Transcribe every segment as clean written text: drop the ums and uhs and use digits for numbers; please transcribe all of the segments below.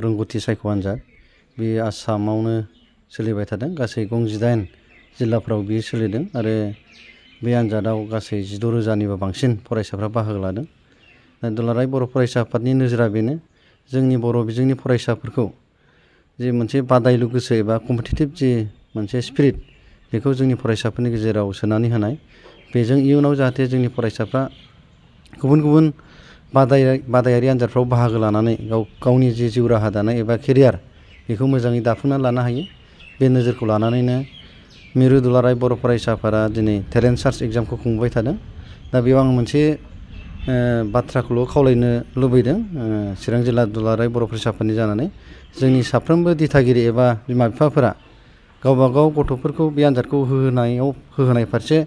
रोंगौथि सायख' आनजाद बे आसामावनो सोलिबाय थादों। गासै 18 जिल्लाफ्राव बियो सोलिदों आरो बे आनजादाव गासै 16,000निबो बांसिन फरायसाफ्रा बाहागो लादों। दुलाराय बर' फरायसा आफादनि नोजोरा बेनो जोंनि बर' बिजोंनि फरायसाफोरखौ जे मोनसे बादायलु गोसो एबा कम्पिटिटिभ जे मोनसे स्पिरिट बेखौ जोंनि फरायसाफोरनि गेजेराव सोनानै होनाय। बेजों इयुनाव जाहाथे जोंनि फरायसाफ्रा गुबुन गुबुन बादायारि आनजादफ्राव बाहागो लानानै गावनि जे जिउ राहा दानाय एबा केरियार बेखौ मोजाङै दाफुंना लानो हायो। बे नोजोरखौ लानानैनो मिरु दुलाराय बर' फरायसा आफादा दिनै टेलेन्ट सार्च एग्जामखौ खुंबाय थादों। दा बेयाव आं मोनसे बाथ्राखौल' खावलायनो लुबैदों चिरां जिल्ला दुलाराय बर' फरायसा आफादनि जानानै जोंनि साफ्रोमबो दिथागिरि एबा बिमा बिफाफोरा गावबा गाव गथ'फोरखौ बे आनजादखौ होहोनाय फारसे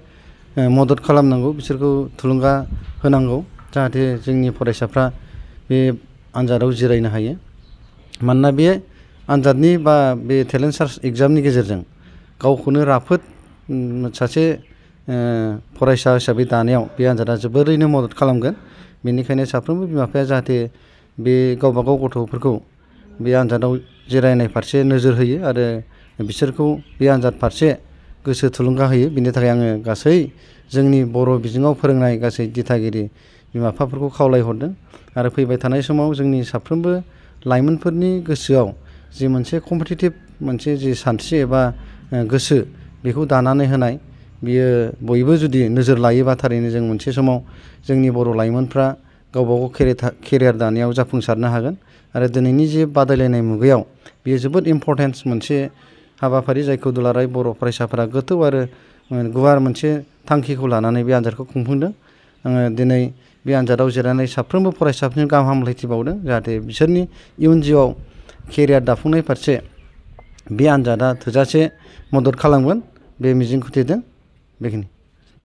मदद खालामनांगौ, बिसोरखौ थुलुंगा होनांगौ जाहाथे जोंनि फरायसाफ्रा बे आनजादाव जिरायनो हायो। मानोना बे आनजादनि बा बे टेलेन्ट सार्च एग्जामनि गेजेरजों गावखौनो राफोद सासे फरायसा हिसाबै दानायाव बे आनजादा जोबोरैनो मदद खालामगोन। बेनिखायनो साफ्रोमबो बिमा बिफाया जाहाथे बे गावबा गाव गथ'फोरखौ बे आनजादाव जिरायनाय फारसे नोजोर होयो आरो बिसोरखौ बे आनजाद फारसे गोसो थुलुंगा होयो। बिनि थाखाय आङो गासै जोंनि बर' बिजोङाव फोरोंनाय गासै दिथागिरि बिमा बिफाफोरखौ खावलायहरदों आरो फैबाय थानाय समाव जोंनि साफ्रोमबो लाइमोनफोरनि गोसोआव जि मोनसे कम्पिटिटिभ मोनसे जि सानस्रि एबा गोसो बेखौ दानानै होनाय, बियो बयबो जुदि नोजोर लायोबा थारैनो जों मोनसे समाव जोंनि बर' लाइमोनफ्रा गावबा गाव केरियार दानायाव जाफुंसारनो हागोन। आरो दिनैनि जे बादायलायनाय मुगायाव बियो जोबोद इम्परटेन्स मोनसे हाबाफारि जायखौ दुलाराय बर' फरायसाफोरा गोथौ आरो गुवार मोनसे थांखिखौ लानानै बे आनजादखौ खुंफुंदों। आङो दिनै बे आनजादाव जिरायनाय साफ्रोमबो फरायसाफोरनि गाहाम हामलायथि बावदों जाहाथे बिसोरनि इयुन जिउआव केरियार दाफुंनाय फारसे बे आनजादा थोजासे मदद खालामगोन बे मिजिंखौ थिदों। बेखिनि।